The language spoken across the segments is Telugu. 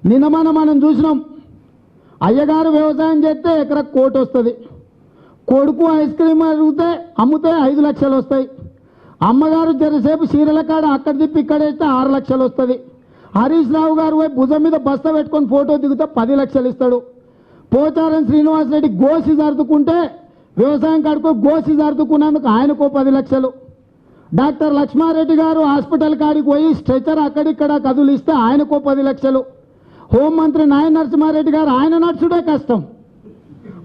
నిన్న మనం చూసినాం, అయ్యగారు వ్యవసాయం చేస్తే ఎకరా 1 కోటి వస్తుంది, కొడుకు ఐస్ క్రీమ్ అమ్మితే 5 లక్షలు వస్తాయి, అమ్మగారు జరసేపు చీరల కాడ అక్కడ తిప్పి ఇక్కడ వేస్తే 6 లక్షలు వస్తుంది, హరీష్ రావు గారు పోయి భుజం మీద బస్తా పెట్టుకొని ఫోటో దిగితే 10 లక్షలు ఇస్తాడు, పోచారం శ్రీనివాసరెడ్డి గోసి జరుపుకుంటే వ్యవసాయం కాడుకో గోసి జరుపుకున్నందుకు ఆయనకో 10 లక్షలు, డాక్టర్ లక్ష్మారెడ్డి గారు హాస్పిటల్ కాడికి పోయి స్ట్రెచర్ అక్కడిక్కడ కదులిస్తే ఆయనకో 10 లక్షలు, హోంమంత్రి నాయన నరసింహారెడ్డి గారు ఆయన నడుచుడే కష్టం,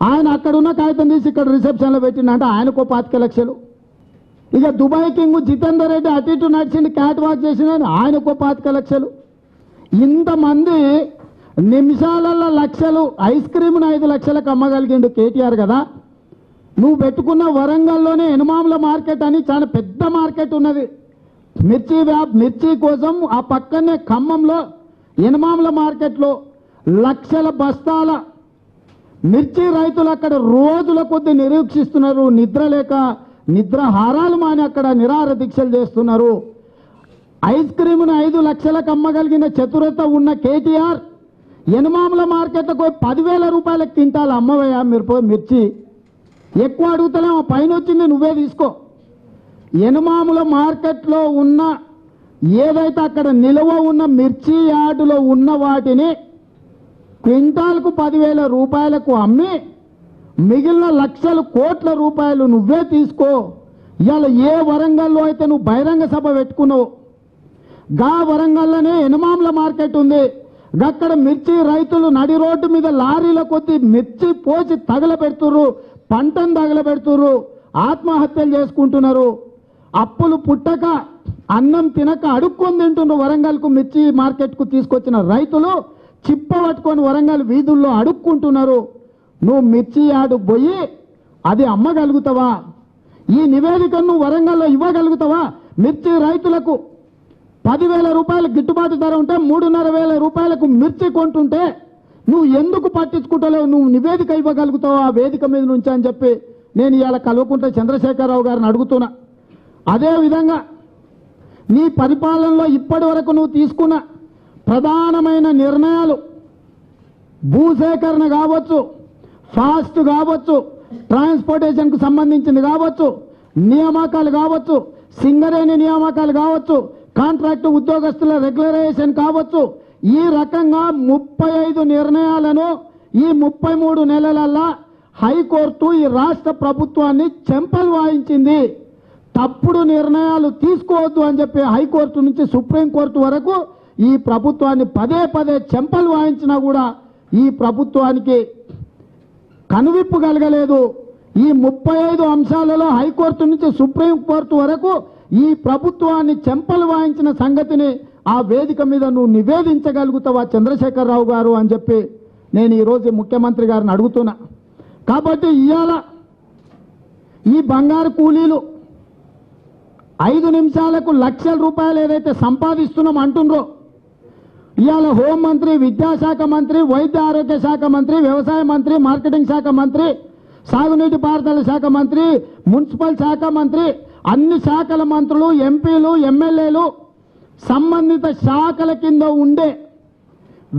ఆయన అక్కడున్న కాగితం తీసి ఇక్కడ రిసెప్షన్లో పెట్టిండంటే ఆయనకో 25 లక్షలు, ఇక దుబాయ్ కింగ్ జితేందర్ రెడ్డి అటు ఇటు నడిచింది క్యాట్ వాక్ చేసిన ఆయనకో 25 లక్షలు. ఇంతమంది నిమిషాలలో లక్షలు ఐస్ క్రీమ్ను 5 లక్షలకు అమ్మగలిగిండు కేటీఆర్ కదా. నువ్వు పెట్టుకున్న వరంగల్లోనే ఎనమాముల మార్కెట్ అని చాలా పెద్ద మార్కెట్ ఉన్నది, మిర్చి కోసం ఆ పక్కనే ఖమ్మంలో ఎనమాముల మార్కెట్లో లక్షల బస్తాల మిర్చి రైతులు అక్కడ రోజుల కొద్ది నిరీక్షిస్తున్నారు, నిద్రాహారాలు మాని అక్కడ నిరాహార దీక్షలు చేస్తున్నారు. ఐస్ క్రీమ్ను 5 లక్షలకు అమ్మగలిగిన చతురత ఉన్న కేటీఆర్ ఎనమాముల మార్కెట్లకు 10,000 రూపాయలకు క్వింటాల్ అమ్మవయ్యా మిర్చి, ఎక్కువ అడుగుతలేమో పైన వచ్చింది నువ్వే తీసుకో. ఎనమాముల మార్కెట్లో ఉన్న ఏదైతే అక్కడ నిల్వ ఉన్న మిర్చి యార్డులో ఉన్న వాటిని క్వింటాల్కు 10,000 రూపాయలకు అమ్మి మిగిలిన లక్షల కోట్ల రూపాయలు నువ్వే తీసుకో. ఇవాళ ఏ వరంగల్లో అయితే నువ్వు బహిరంగ సభ పెట్టుకున్నావు, గా వరంగల్లోనే ఎనమాముల మార్కెట్ ఉంది, అక్కడ మిర్చి రైతులు నడి రోడ్డు మీద లారీల కొద్ది మిర్చి పోసి తగలబెడుతుర్రు, పంటను తగలబెడుతుర్రు, ఆత్మహత్యలు చేసుకుంటున్నారు, అప్పులు పుట్టక అన్నం తినక అడుక్కొని తింటున్నారు. వరంగల్కు మిర్చి మార్కెట్కు తీసుకొచ్చిన రైతులు చిప్ప పట్టుకొని వరంగల్ వీధుల్లో అడుక్కుంటున్నారు. నువ్వు మిర్చి యార్డు పోయి అది అమ్మగలుగుతావా? ఈ నివేదికను నువ్వు వరంగల్లో ఇవ్వగలుగుతావా? మిర్చి రైతులకు 10,000 రూపాయలు గిట్టుబాటు ధర ఉంటే 3,500 రూపాయలకు మిర్చి కొంటుంటే నువ్వు ఎందుకు పట్టించుకుంటలేవు? నువ్వు నివేదిక ఇవ్వగలుగుతావా ఆ వేదిక మీద నుంచి అని చెప్పి నేను ఇవాళ కల్వకుంట్ల చంద్రశేఖరరావు గారిని అడుగుతున్నా. అదేవిధంగా నీ పరిపాలనలో ఇప్పటి వరకు నువ్వు తీసుకున్న ప్రధానమైన నిర్ణయాలు భూసేకరణ కావచ్చు, ఫాస్ట్ కావచ్చు, ట్రాన్స్పోర్టేషన్కు సంబంధించింది కావచ్చు, నియామకాలు కావచ్చు, సింగరేణి నియామకాలు కావచ్చు, కాంట్రాక్టు ఉద్యోగస్తుల రెగ్యులరైజేషన్ కావచ్చు, ఈ రకంగా 35 నిర్ణయాలను ఈ 33 నెలలల్లా హైకోర్టు ఈ రాష్ట్ర ప్రభుత్వాన్ని చెంపలు వాయించింది. తప్పుడు నిర్ణయాలు తీసుకోవద్దు అని చెప్పి హైకోర్టు నుంచి సుప్రీంకోర్టు వరకు ఈ ప్రభుత్వాన్ని పదే చెంపలు వాయించినా కూడా ఈ ప్రభుత్వానికి కనువిప్పు కలగలేదు. ఈ 35 అంశాలలో హైకోర్టు నుంచి సుప్రీంకోర్టు వరకు ఈ ప్రభుత్వాన్ని చెంపలు వాయించిన సంగతిని ఆ వేదిక మీద నువ్వు నివేదించగలుగుతావా చంద్రశేఖరరావు గారు అని చెప్పి నేను ఈరోజు ముఖ్యమంత్రి గారిని అడుగుతున్నా. కాబట్టి ఇవాళ ఈ బంగారు కూలీలు 5 నిమిషాలకు లక్షల రూపాయలు ఏదైతే సంపాదిస్తున్నాం అంటుండ్రో, ఇవాళ హోంమంత్రి, విద్యాశాఖ మంత్రి, వైద్య ఆరోగ్య శాఖ మంత్రి, వ్యవసాయ మంత్రి, మార్కెటింగ్ శాఖ మంత్రి, సాగునీటి పారుదల శాఖ మంత్రి, మున్సిపల్ శాఖ మంత్రి, అన్ని శాఖల మంత్రులు, ఎంపీలు, ఎమ్మెల్యేలు, సంబంధిత శాఖల కింద ఉండే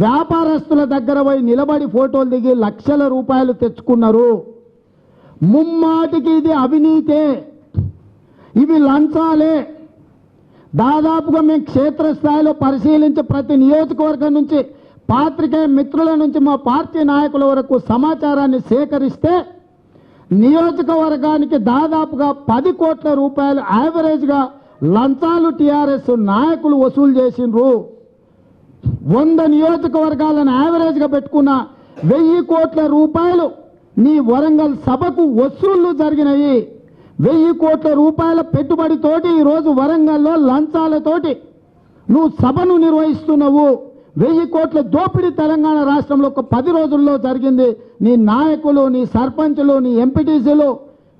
వ్యాపారస్తుల దగ్గర పోయి నిలబడి ఫోటోలు దిగి లక్షల రూపాయలు తెచ్చుకున్నారు. ముమ్మాటికి ఇది అవినీతే, ఇవి లంచాలే. దాదాపుగా మేము క్షేత్రస్థాయిలో పరిశీలించి ప్రతి నియోజకవర్గం నుంచి పాత్రికేయ మిత్రుల నుంచి మా పార్టీ నాయకుల వరకు సమాచారాన్ని సేకరిస్తే నియోజకవర్గానికి దాదాపుగా 10 కోట్ల రూపాయలు యావరేజ్గా లంచాలు టీఆర్ఎస్ నాయకులు వసూలు చేసిండ్రు. 100 నియోజకవర్గాలను యావరేజ్గా పెట్టుకున్న 1000 కోట్ల రూపాయలు నీ వరంగల్ సభకు వసూళ్లు జరిగినాయి. 1000 కోట్ల రూపాయల పెట్టుబడితోటి ఈరోజు వరంగల్లో లంచాలతోటి నువ్వు సభను నిర్వహిస్తున్నావు. 1000 కోట్ల దోపిడీ తెలంగాణ రాష్ట్రంలో ఒక 10 రోజుల్లో జరిగింది. నీ నాయకులు, నీ సర్పంచులు, నీ ఎంపీటీసీలు,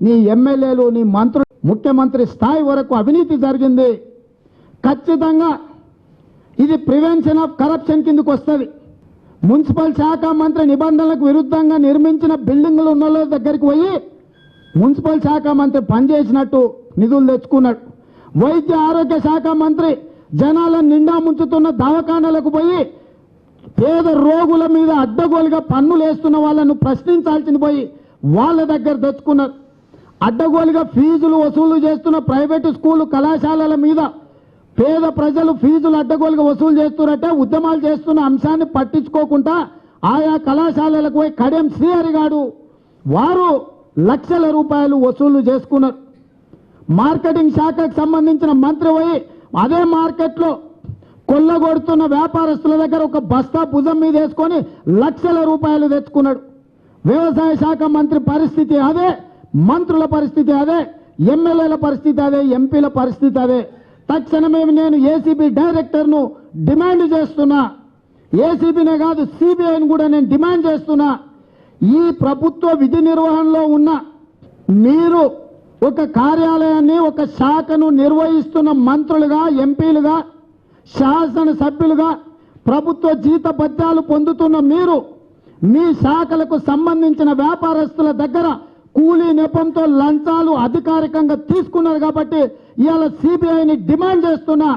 నీ ఎమ్మెల్యేలు, నీ మంత్రులు, ముఖ్యమంత్రి స్థాయి వరకు అవినీతి జరిగింది. ఖచ్చితంగా ఇది ప్రివెన్షన్ ఆఫ్ కరప్షన్ కిందకు వస్తుంది. మున్సిపల్ శాఖ మంత్రి నిబంధనలకు విరుద్ధంగా నిర్మించిన బిల్డింగులు ఉన్న వాళ్ళ దగ్గరికి పోయి మున్సిపల్ శాఖ మంత్రి పనిచేసినట్టు నిధులు తెచ్చుకున్నాడు. వైద్య ఆరోగ్య శాఖ మంత్రి జనాలను నిండా ముంచుతున్న దవాఖానాలకు పోయి పేద రోగుల మీద అడ్డగోలుగా పన్నులు వేస్తున్న వాళ్ళను ప్రశ్నించాల్సింది పోయి వాళ్ళ దగ్గర తెచ్చుకున్నారు. అడ్డగోలుగా ఫీజులు వసూలు చేస్తున్న ప్రైవేటు స్కూలు కళాశాలల మీద పేద ప్రజలు ఫీజులు అడ్డగోలుగా వసూలు చేస్తున్నట్టే ఉద్యమాలు చేస్తున్న అంశాన్ని పట్టించుకోకుండా ఆయా కళాశాలలకు పోయి కడెం శ్రీహరి గారు వారు లక్షల రూపాయలు వసూలు చేసుకున్నారు. మార్కెటింగ్ శాఖకు సంబంధించిన మంత్రి పోయి అదే మార్కెట్లో కొల్లగొడుతున్న వ్యాపారస్తుల దగ్గర ఒక బస్తా భుజం మీద వేసుకొని లక్షల రూపాయలు తెచ్చుకున్నాడు. వ్యవసాయ శాఖ మంత్రి పరిస్థితి అదే, మంత్రుల పరిస్థితి అదే, ఎమ్మెల్యేల పరిస్థితి అదే, ఎంపీల పరిస్థితి అదే. తక్షణమే నేను ఏసీబీ డైరెక్టర్ను డిమాండ్ చేస్తున్నా. ఏసీబీనే కాదు సిబిఐని కూడా నేను డిమాండ్ చేస్తున్నా. ఈ ప్రభుత్వ విధి నిర్వహణలో ఉన్న మీరు ఒక కార్యాలయాన్ని ఒక శాఖను నిర్వహిస్తున్న మంత్రులుగా, ఎంపీలుగా, శాసనసభ్యులుగా ప్రభుత్వ జీతభత్యాలు పొందుతున్న మీరు మీ శాఖలకు సంబంధించిన వ్యాపారస్తుల దగ్గర కూలీ నెపంతో లంచాలు అధికారికంగా తీసుకున్నారు కాబట్టి ఇవాళ సిబిఐని డిమాండ్ చేస్తున్నా.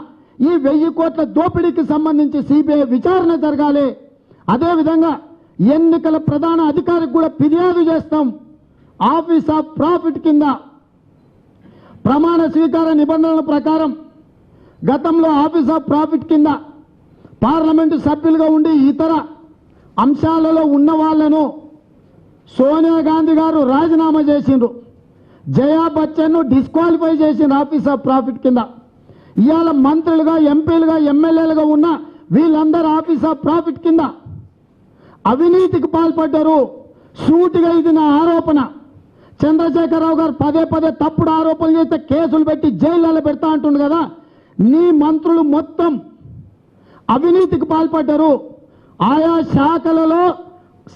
ఈ 1000 కోట్ల దోపిడీకి సంబంధించి సిబిఐ విచారణ జరగాలి. అదేవిధంగా ఎన్నికల ప్రధాన అధికారికి కూడా ఫిర్యాదు చేస్తాం. ఆఫీస్ ఆఫ్ ప్రాఫిట్ కింద ప్రమాణ స్వీకార నిబంధనల ప్రకారం గతంలో ఆఫీస్ ఆఫ్ ప్రాఫిట్ కింద పార్లమెంటు సభ్యులుగా ఉండి ఇతర అంశాలలో ఉన్న వాళ్లను సోనియా గాంధీ గారు రాజీనామా చేసిండ్రు. జయా బచ్చన్ను డిస్క్వాలిఫై చేసిండ్రు ఆఫీస్ ఆఫ్ ప్రాఫిట్ కింద. ఇవాళ మంత్రులుగా, ఎంపీలుగా, ఎమ్మెల్యేలుగా ఉన్న వీళ్ళందరూ ఆఫీస్ ఆఫ్ ప్రాఫిట్ కింద అవినీతికి పాల్పడ్డారు. సూటిగా ఇది నా ఆరోపణ. చంద్రశేఖరరావు గారు పదే పదే తప్పుడు ఆరోపణలు చేస్తే కేసులు పెట్టి జైళ్ళలో పెడతా అంటుండు కదా. నీ మంత్రులు మొత్తం అవినీతికి పాల్పడ్డారు. ఆయా శాఖలలో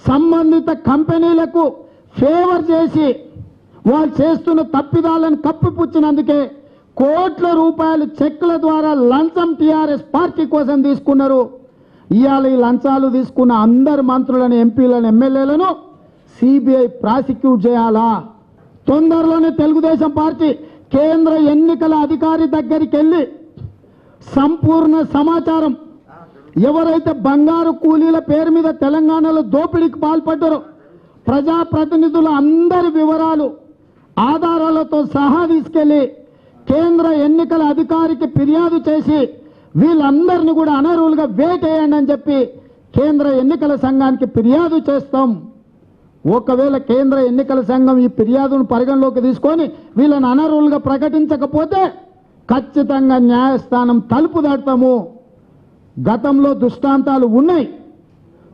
సంబంధిత కంపెనీలకు ఫేవర్ చేసి వాళ్ళు చేస్తున్న తప్పిదాలను కప్పిపుచ్చినందుకే కోట్ల రూపాయలు చెక్కుల ద్వారా లంచం టీఆర్ఎస్ పార్టీ కోసం తీసుకున్నారు. ఇవాళ ఈ లంచాలు తీసుకున్న అందరు మంత్రులను, ఎంపీలను, ఎమ్మెల్యేలను సిబిఐ ప్రాసిక్యూట్ చేయాలా? తొందరలోనే తెలుగుదేశం పార్టీ కేంద్ర ఎన్నికల అధికారి దగ్గరికి వెళ్ళి సంపూర్ణ సమాచారం, ఎవరైతే బంగారు కూలీల పేరు మీద తెలంగాణలో దోపిడీకి పాల్పడ్డారో ప్రజాప్రతినిధుల అందరి వివరాలు ఆధారాలతో సహా తీసుకెళ్లి కేంద్ర ఎన్నికల అధికారికి ఫిర్యాదు చేసి వీళ్ళందరినీ కూడా అనర్హులుగా వేటేయండి అని చెప్పి కేంద్ర ఎన్నికల సంఘానికి ఫిర్యాదు చేస్తాం. ఒకవేళ కేంద్ర ఎన్నికల సంఘం ఈ ఫిర్యాదును పరిగణలోకి తీసుకొని వీళ్ళని అనర్హులుగా ప్రకటించకపోతే ఖచ్చితంగా న్యాయస్థానం తలుపు దాటుతాము. గతంలో దృష్టాంతాలు ఉన్నాయి.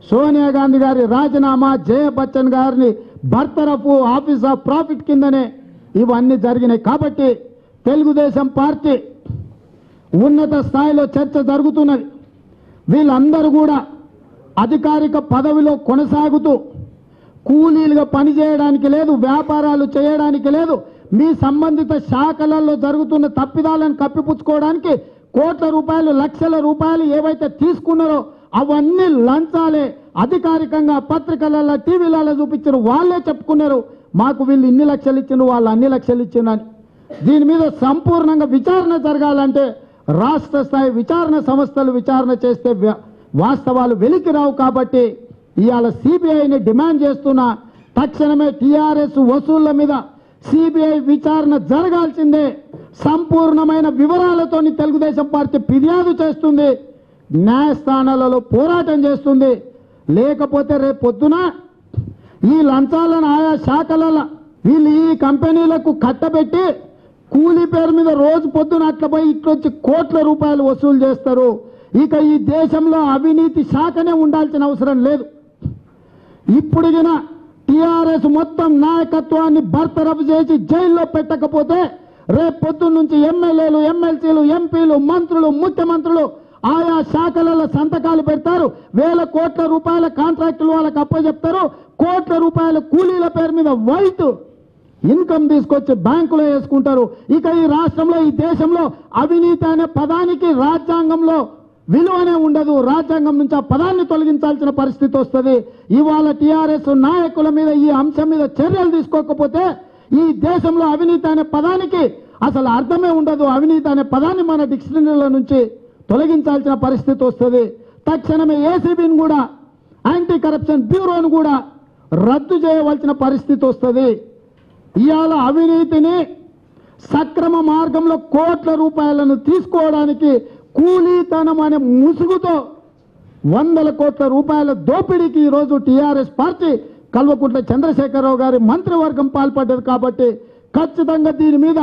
సోనియా గాంధీ గారి రాజీనామా, జయ బచ్చన్ గారిని బర్తరఫ్ ఆఫీస్ ఆఫ్ ప్రాఫిట్ కిందనే ఇవన్నీ జరిగినాయి. కాబట్టి తెలుగుదేశం పార్టీ ఉన్నత స్థాయిలో చర్చ జరుగుతున్నది. వీళ్ళందరూ కూడా అధికారిక పదవిలో కొనసాగుతూ కూలీలుగా పనిచేయడానికి లేదు, వ్యాపారాలు చేయడానికి లేదు. మీ సంబంధిత శాఖలలో జరుగుతున్న తప్పిదాలను కప్పిపుచ్చుకోవడానికి కోట్ల రూపాయలు, లక్షల రూపాయలు ఏవైతే తీసుకున్నారో అవన్నీ లంచాలే. అధికారికంగా పత్రికలలో, టీవీలలో చూపించారు. వాళ్ళే చెప్పుకున్నారు మాకు వీళ్ళు ఇన్ని లక్షలు ఇచ్చిండ్రు, వాళ్ళు అన్ని లక్షలు ఇచ్చిండ్రని. దీని మీద సంపూర్ణంగా విచారణ జరగాలంటే రాష్ట్ర స్థాయి విచారణ సంస్థలు విచారణ చేస్తే వాస్తవాలు వెలికి రావు. కాబట్టి ఇవాళ సిబిఐని డిమాండ్ చేస్తున్నా. తక్షణమే టీఆర్ఎస్ వసూళ్ల మీద సిబిఐ విచారణ జరగాల్సిందే. సంపూర్ణమైన వివరాలతోని తెలుగుదేశం పార్టీ ఫిర్యాదు చేస్తుంది, న్యాయస్థానాలలో పోరాటం చేస్తుంది. లేకపోతే రేపు పొద్దున ఈ లంచాలను ఆయా శాఖలలో వీళ్ళు ఈ కంపెనీలకు కట్టబెట్టి కూలీ పేరు మీద రోజు పొద్దున అట్లా పోయి ఇట్లొచ్చి కోట్ల రూపాయలు వసూలు చేస్తారు. ఇక ఈ దేశంలో అవినీతి శాఖనే ఉండాల్సిన అవసరం లేదు. ఇప్పుడు టీఆర్ఎస్ మొత్తం నాయకత్వాన్ని బర్తరఫ్ చేసి జైల్లో పెట్టకపోతే రేపు పొద్దున్న నుంచి ఎమ్మెల్యేలు, ఎమ్మెల్సీలు, ఎంపీలు, మంత్రులు, ముఖ్యమంత్రులు ఆయా శాఖలలో సంతకాలు పెడతారు. 1000 కోట్ల రూపాయల కాంట్రాక్టులు వాళ్ళకి అప్పచెప్తారు. కోట్ల రూపాయల కూలీల పేరు మీద వైట్ ఇన్కమ్ తీసుకొచ్చి బ్యాంకులో వేసుకుంటారు. ఇక ఈ రాష్ట్రంలో, ఈ దేశంలో అవినీతి అనే పదానికి రాజ్యాంగంలో విలువనే ఉండదు. రాజ్యాంగం నుంచి ఆ పదాన్ని తొలగించాల్సిన పరిస్థితి వస్తుంది. ఇవాళ టీఆర్ఎస్ నాయకుల మీద ఈ అంశం మీద చర్యలు తీసుకోకపోతే ఈ దేశంలో అవినీతి అనే పదానికి అసలు అర్థమే ఉండదు. అవినీతి అనే పదాన్ని మన డిక్షనరీల నుంచి తొలగించాల్సిన పరిస్థితి వస్తుంది. తక్షణమే ఏసీబీని కూడా యాంటీ కరప్షన్ బ్యూరోను కూడా రద్దు చేయవలసిన పరిస్థితి వస్తుంది. ఇవాళ అవినీతిని సక్రమ మార్గంలో కోట్ల రూపాయలను తీసుకోవడానికి కూలీతనం అనే ముసుగుతో వందల కోట్ల రూపాయల దోపిడీకి ఈరోజు టీఆర్ఎస్ పార్టీ కల్వకుంట్ల చంద్రశేఖరరావు గారి మంత్రివర్గం పాల్పడ్డది. కాబట్టి ఖచ్చితంగా దీని మీద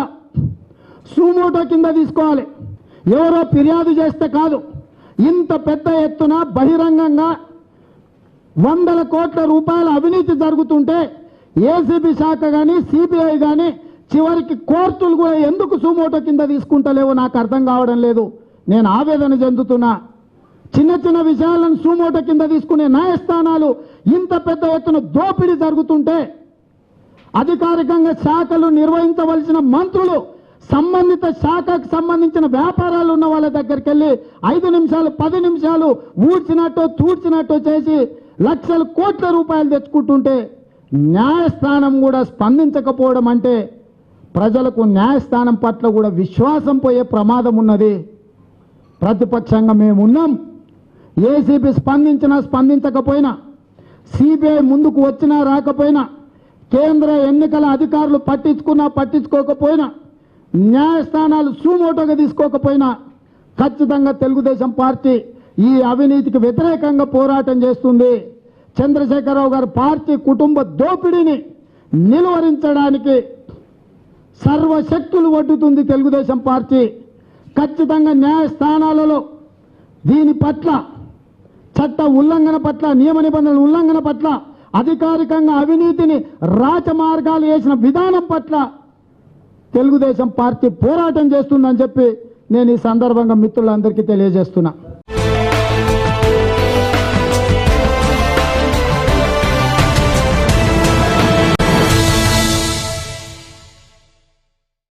సుమోటో కింద తీసుకోవాలి. ఎవరో ఫిర్యాదు చేస్తే కాదు, ఇంత పెద్ద ఎత్తున బహిరంగంగా వందల కోట్ల రూపాయల అవినీతి జరుగుతుంటే ఏసీబీ శాఖ కానీ సిబిఐ కానీ చివరికి కోర్టులు కూడా ఎందుకు సుమోటో కింద తీసుకుంటలేవో నాకు అర్థం కావడం లేదు. నేను ఆవేదన చెందుతున్నా. చిన్న చిన్న విషయాలను సుమోటో కింద తీసుకునే న్యాయస్థానాలు ఇంత పెద్ద ఎత్తున దోపిడీ జరుగుతుంటే అధికారికంగా శాఖలు నిర్వహించవలసిన మంత్రులు సంబంధిత శాఖకు సంబంధించిన వ్యాపారాలు ఉన్న వాళ్ళ దగ్గరికి వెళ్ళి 5 నిమిషాలు 10 నిమిషాలు ఊడ్చినట్టు తూడ్చినట్టు చేసి లక్షల కోట్ల రూపాయలు తెచ్చుకుంటుంటే న్యాయస్థానం కూడా స్పందించకపోవడం అంటే ప్రజలకు న్యాయస్థానం పట్ల కూడా విశ్వాసం పోయే ప్రమాదం ఉన్నది. ప్రతిపక్షంగా మేమున్నాం. ఏసీబీ స్పందించినా స్పందించకపోయినా, సిబిఐ ముందుకు వచ్చినా రాకపోయినా, కేంద్ర ఎన్నికల అధికారులు పట్టించుకున్నా పట్టించుకోకపోయినా, న్యాయస్థానాలు సుమోటోగా తీసుకోకపోయినా ఖచ్చితంగా తెలుగుదేశం పార్టీ ఈ అవినీతికి వ్యతిరేకంగా పోరాటం చేస్తుంది. చంద్రశేఖరరావు గారి పార్టీ కుటుంబ దోపిడీని నిలువరించడానికి సర్వశక్తులు ఒడ్డుతుంది తెలుగుదేశం పార్టీ. ఖచ్చితంగా న్యాయస్థానాలలో దీని పట్ల చట్ట ఉల్లంఘన పట్ల, నియమ నిబంధనల ఉల్లంఘన పట్ల, అధికారికంగా అవినీతిని రాజమార్గాలు వేసిన విధానం పట్ల తెలుగుదేశం పార్టీ పోరాటం చేస్తుందని చెప్పి నేను ఈ సందర్భంగా మిత్రులందరికీ తెలియజేస్తున్నా.